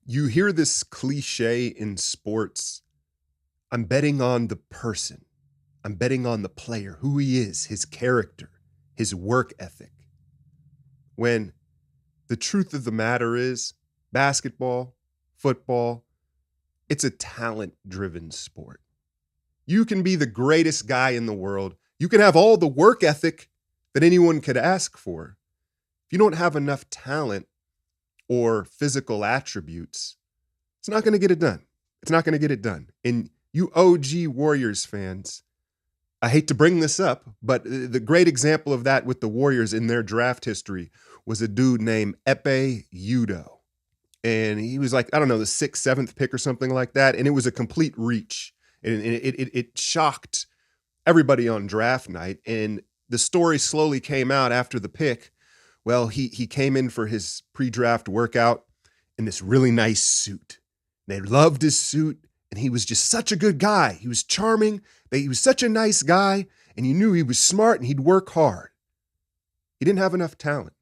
You hear this cliche in sports. I'm betting on the person. I'm betting on the player, who he is, his character, his work ethic. When the truth of the matter is, basketball, football, it's a talent driven sport. You can be the greatest guy in the world. You can have all the work ethic that anyone could ask for. If you don't have enough talent or physical attributes, it's not going to get it done. It's not going to get it done. And you OG Warriors fans, I hate to bring this up, but the great example of that with the Warriors in their draft history was a dude named Epe Udo. And he was like, I don't know, the 6th, 7th pick or something like that. And it was a complete reach. And it shocked everybody on draft night. And the story slowly came out after the pick. Well, he came in for his pre-draft workout in this really nice suit. They loved his suit, and he was just such a good guy. He was charming. He was such a nice guy, and you knew he was smart and he'd work hard. He didn't have enough talent,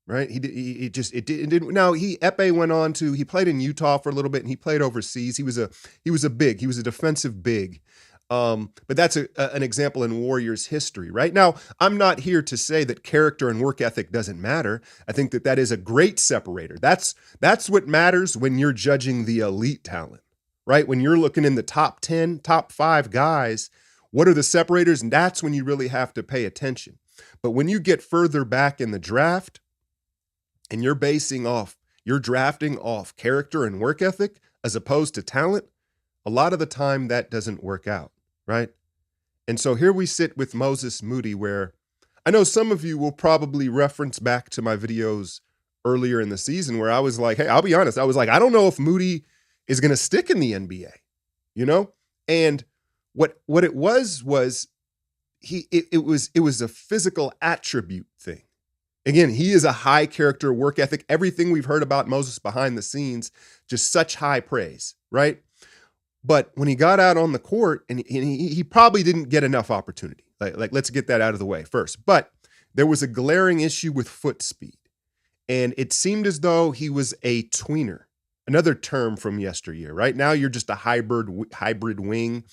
right? It didn't. Now Epe went on to, he played in Utah for a little bit, and he played overseas. He was a defensive big. But that's an example in Warriors history, right? Now, I'm not here to say that character and work ethic doesn't matter. I think that is a great separator. That's what matters when you're judging the elite talent, right? When you're looking in the top 10, top 5 guys, what are the separators? And that's when you really have to pay attention. But when you get further back in the draft and you're drafting off character and work ethic as opposed to talent, a lot of the time that doesn't work out. Right? And so here we sit with Moses Moody, where I know some of you will probably reference back to my videos earlier in the season where I was like, hey, I'll be honest. I was like, I don't know if Moody is going to stick in the NBA, you know? And what it was it was a physical attribute thing. Again, he is a high character, work ethic. Everything we've heard about Moses behind the scenes, just such high praise, right? But when he got out on the court, and he probably didn't get enough opportunity. Like let's get that out of the way first. But there was a glaring issue with foot speed. And it seemed as though he was a tweener, another term from yesteryear, right? Now you're just a hybrid wing,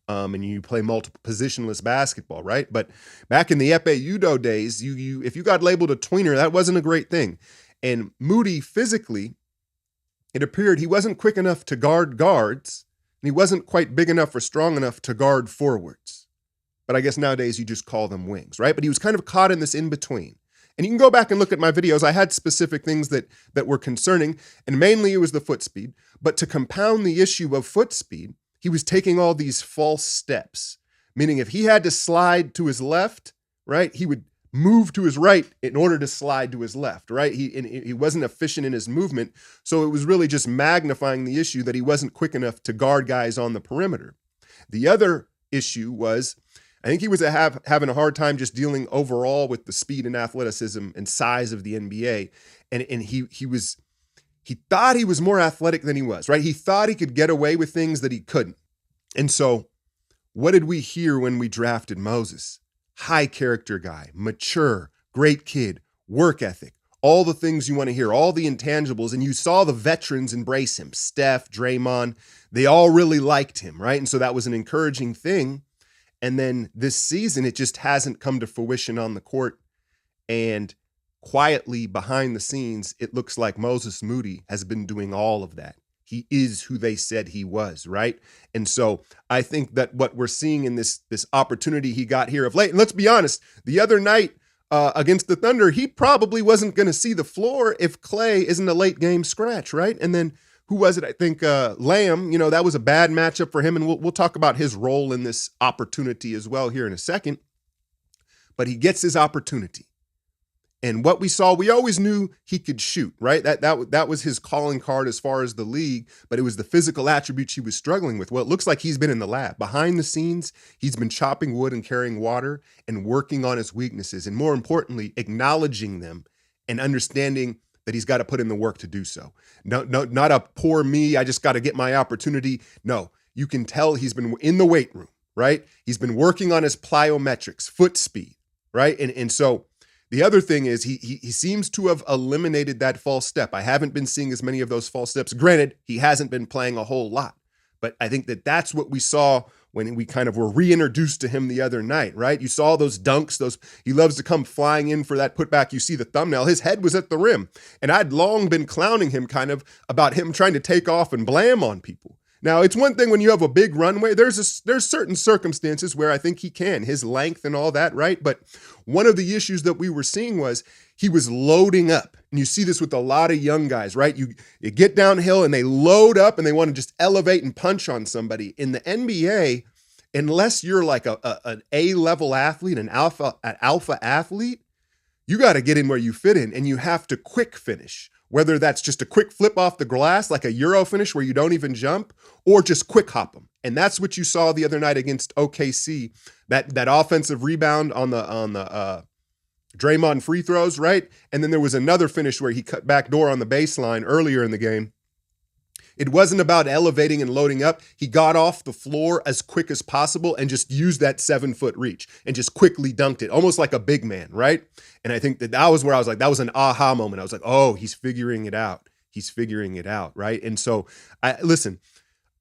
and you play multiple positionless basketball, right? But back in the Epe Udo days, you if you got labeled a tweener, that wasn't a great thing. And Moody physically, it appeared he wasn't quick enough to guard guards, and he wasn't quite big enough or strong enough to guard forwards. But I guess nowadays you just call them wings, right? But he was kind of caught in this in-between. And you can go back and look at my videos. I had specific things that were concerning, and mainly it was the foot speed. But to compound the issue of foot speed, he was taking all these false steps, meaning if he had to slide to his left, right, he would move to his right in order to slide to his left, right? He wasn't efficient in his movement, so it was really just magnifying the issue that he wasn't quick enough to guard guys on the perimeter. The other issue was, I think he was having a hard time just dealing overall with the speed and athleticism and size of the NBA, and he thought he was more athletic than he was, right? He thought he could get away with things that he couldn't. And so what did we hear when we drafted Moses? High character guy, mature, great kid, work ethic, all the things you want to hear, all the intangibles. And you saw the veterans embrace him. Steph, Draymond, they all really liked him, right? And so that was an encouraging thing. And then this season, it just hasn't come to fruition on the court. And quietly behind the scenes, it looks like Moses Moody has been doing all of that. He is who they said he was, right? And so I think that what we're seeing in this opportunity he got here of late, and let's be honest, the other night against the Thunder, he probably wasn't going to see the floor if Clay isn't a late game scratch, right? And then who was it? I think Lamb, that was a bad matchup for him. And we'll talk about his role in this opportunity as well here in a second. But he gets his opportunity. And what we saw, we always knew he could shoot, right? That was his calling card as far as the league, but it was the physical attributes he was struggling with. Well, it looks like he's been in the lab. Behind the scenes, he's been chopping wood and carrying water and working on his weaknesses, and more importantly, acknowledging them and understanding that he's got to put in the work to do so. No, not a poor me, I just got to get my opportunity. No, you can tell he's been in the weight room, right? He's been working on his plyometrics, foot speed, right? And so The other thing is he seems to have eliminated that false step. I haven't been seeing as many of those false steps. Granted, he hasn't been playing a whole lot, but I think that that's what we saw when we kind of were reintroduced to him the other night, right? You saw those dunks, he loves to come flying in for that putback. You see the thumbnail, his head was at the rim. And I'd long been clowning him kind of about him trying to take off and blam on people. Now, it's one thing when you have a big runway, there's certain circumstances where I think he can, his length and all that, right? But one of the issues that we were seeing was he was loading up. And you see this with a lot of young guys, right? You get downhill and they load up and they want to just elevate and punch on somebody. In the NBA, unless you're like an A-level athlete, an alpha athlete, you got to get in where you fit in, and you have to quick finish. Whether that's just a quick flip off the glass, like a Euro finish where you don't even jump, or just quick hop them. And that's what you saw the other night against OKC. That offensive rebound on the Draymond free throws, right? And then there was another finish where he cut back door on the baseline earlier in the game. It wasn't about elevating and loading up. He got off the floor as quick as possible and just used that 7-foot reach and just quickly dunked it, almost like a big man, right? And I think that was where I was like, that was an aha moment. I was like, oh, he's figuring it out. He's figuring it out, right? And so, listen,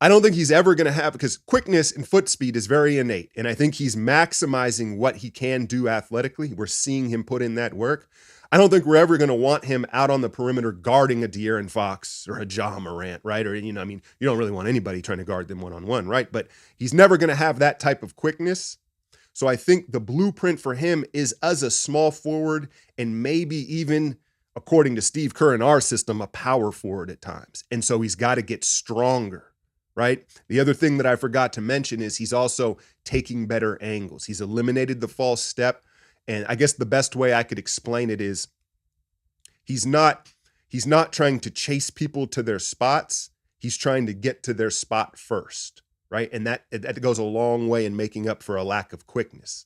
I don't think he's ever going to have, because quickness and foot speed is very innate. And I think he's maximizing what he can do athletically. We're seeing him put in that work. I don't think we're ever going to want him out on the perimeter guarding a De'Aaron Fox or a Ja Morant, right? Or, you don't really want anybody trying to guard them one-on-one, right? But he's never going to have that type of quickness. So I think the blueprint for him is as a small forward and maybe even, according to Steve Kerr in our system, a power forward at times. And so he's got to get stronger, right? The other thing that I forgot to mention is he's also taking better angles. He's eliminated the false step. And I guess the best way I could explain it is he's not trying to chase people to their spots. He's trying to get to their spot first, right? And that goes a long way in making up for a lack of quickness.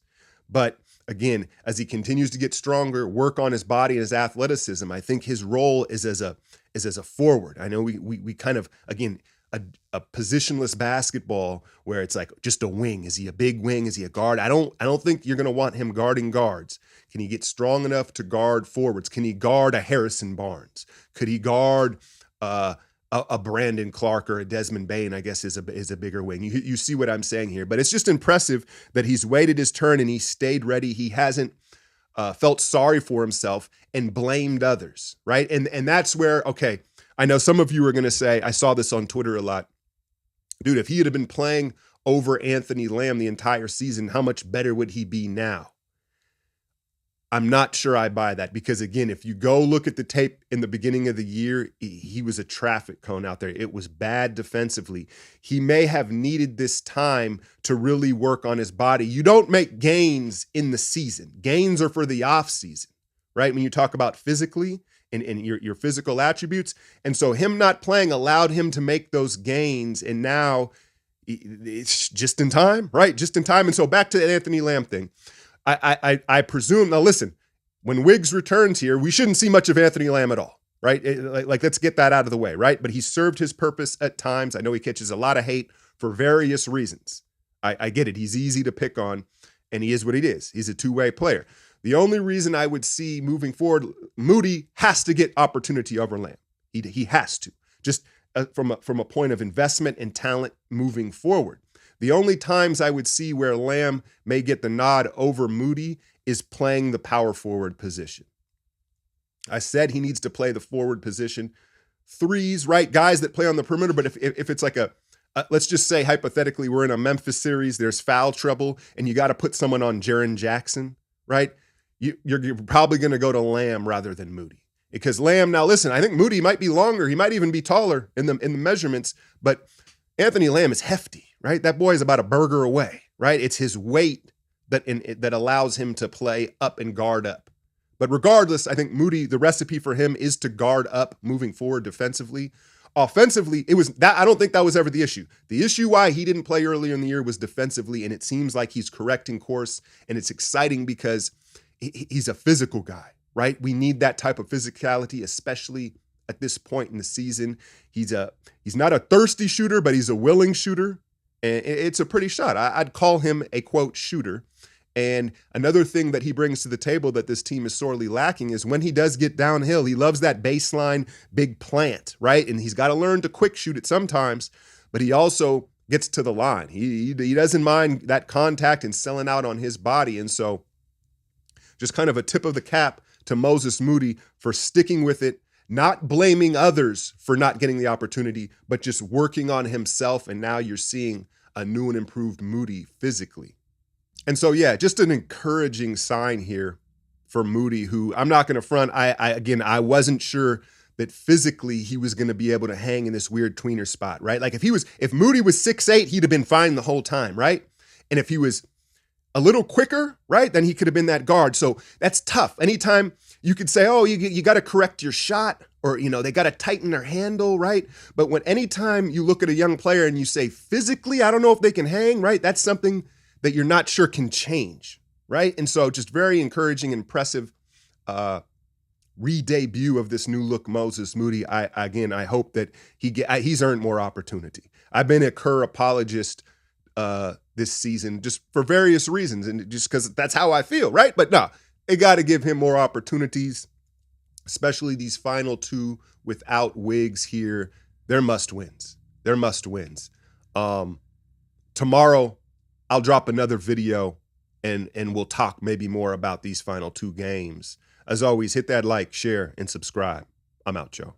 But again, as he continues to get stronger, work on his body and his athleticism, I think his role is as a forward. I know we kind of, again, a positionless basketball where it's like just a wing. Is he a big wing? Is he a guard? I don't think you're going to want him guarding guards. Can he get strong enough to guard forwards? Can he guard a Harrison Barnes? Could he guard a Brandon Clark or a Desmond Bain? I guess is a bigger wing. You see what I'm saying here, but it's just impressive that he's waited his turn and he stayed ready. He hasn't felt sorry for himself and blamed others, right? And that's where, okay, I know some of you are going to say, I saw this on Twitter a lot. Dude, if he had been playing over Anthony Lamb the entire season, how much better would he be now? I'm not sure I buy that because, again, if you go look at the tape in the beginning of the year, he was a traffic cone out there. It was bad defensively. He may have needed this time to really work on his body. You don't make gains in the season. Gains are for the off season, right? When you talk about physically, and your physical attributes. And so him not playing allowed him to make those gains. And now it's just in time, right? Just in time. And so back to the Anthony Lamb thing. I presume, now listen, when Wiggs returns here, we shouldn't see much of Anthony Lamb at all, right? Like let's get that out of the way, right? But he served his purpose at times. I know he catches a lot of hate for various reasons. I get it. He's easy to pick on, and he is what he is. He's a two-way player. The only reason I would see moving forward, Moody has to get opportunity over Lamb. He has to, just from a point of investment and talent moving forward. The only times I would see where Lamb may get the nod over Moody is playing the power forward position. I said he needs to play the forward position. Threes, right? Guys that play on the perimeter, but if it's like let's just say hypothetically we're in a Memphis series, there's foul trouble, and you got to put someone on Jaren Jackson, right? You're probably going to go to Lamb rather than Moody. Because Lamb, now listen, I think Moody might be longer. He might even be taller in the measurements, but Anthony Lamb is hefty, right? That boy is about a burger away, right? It's his weight that allows him to play up and guard up. But regardless, I think Moody, the recipe for him is to guard up moving forward defensively. Offensively, it was that I don't think that was ever the issue. The issue why he didn't play earlier in the year was defensively, and it seems like he's correcting course, and it's exciting because he's a physical guy, right? We need that type of physicality, especially at this point in the season. He's not a thirsty shooter, but he's a willing shooter. And it's a pretty shot. I'd call him a, quote, shooter. And another thing that he brings to the table that this team is sorely lacking is when he does get downhill, he loves that baseline big plant, right? And he's got to learn to quick shoot it sometimes, but he also gets to the line. He doesn't mind that contact and selling out on his body. And so just kind of a tip of the cap to Moses Moody for sticking with it, not blaming others for not getting the opportunity, but just working on himself. And now you're seeing a new and improved Moody physically. And so, yeah, just an encouraging sign here for Moody, who I'm not going to front. I wasn't sure that physically he was going to be able to hang in this weird tweener spot, right? Like if Moody was 6'8", he'd have been fine the whole time, right? And if he was a little quicker, right, then he could have been that guard. So that's tough. Anytime you could say, oh, you got to correct your shot, or, they got to tighten their handle, right? But anytime you look at a young player and you say, physically, I don't know if they can hang, right? That's something that you're not sure can change, right? And so just very encouraging, impressive re-debut of this new look Moses Moody. I hope that he's earned more opportunity. I've been a Kerr apologist this season just for various reasons and just because that's how I feel, right? But no, they got to give him more opportunities, especially these final two without Wiggs here. They're must wins. They're must wins. Tomorrow, I'll drop another video and we'll talk maybe more about these final two games. As always, hit that like, share, and subscribe. I'm out, y'all.